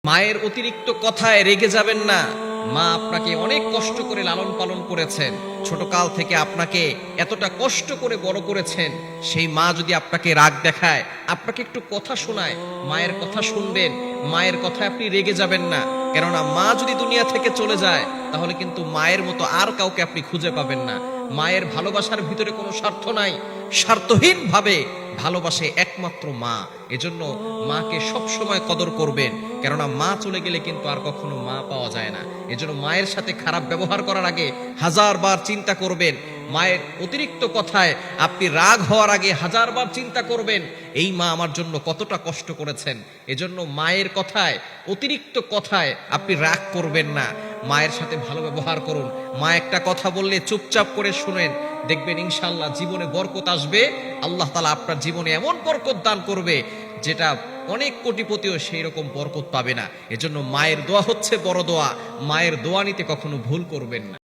মায়ের অতিরিক্ত কথায় রেগে যাবেন না। মা আপনাকে অনেক কষ্ট করে লালন পালন করেছেন, ছোটকাল থেকে আপনাকে এতটা কষ্ট করে বড় করেছেন। সেই মা যদি আপনাকে রাগ দেখায়, আপনাকে একটু কথা শোনায়, মায়ের কথা শুনবেন, মায়ের কথায় আপনি রেগে যাবেন না। কেননা মা যদি দুনিয়া থেকে চলে যায়, তাহলে কিন্তু মায়ের মতো আর কাউকে আপনি খুঁজে পাবেন না। মায়ের ভালোবাসার ভিতরে কোনো স্বার্থ নাই, স্বার্থহীন ভাবে ভালোবাসে একমাত্র মা। এজন্য মাকে সব সময় কদর করবেন, কেননা মা চলে গেলে কিন্তু আর কখনো মা পাওয়া যায় না। এজন্য মায়ের সাথে খারাপ ব্যবহার করার আগে 1000 বার চিন্তা করবেন। মায়ের অতিরিক্ত কথায় আপনি রাগ হওয়ার আগে 1000 বার চিন্তা করবেন, এই মা আমার জন্য কতটা কষ্ট করেছেন। এজন্য মায়ের কথায়, অতিরিক্ত কথায় আপনি রাগ করবেন না। মায়ের সাথে ভালো ব্যবহার করুন। মা একটা কথা বললে চুপচাপ করে শুনেন, দেখবেন ইনশাআল্লাহ জীবনে বরকত আসবে। আল্লাহ তাআলা আপনার জীবনে এমন বরকত দান করবে, যেটা অনেক কোটিপতিও সেই রকম বরকত পাবে না। এজন্য মায়ের দোয়া হচ্ছে বড় দোয়া। মায়ের দোয়া নিতে কখনো ভুল করবেন না।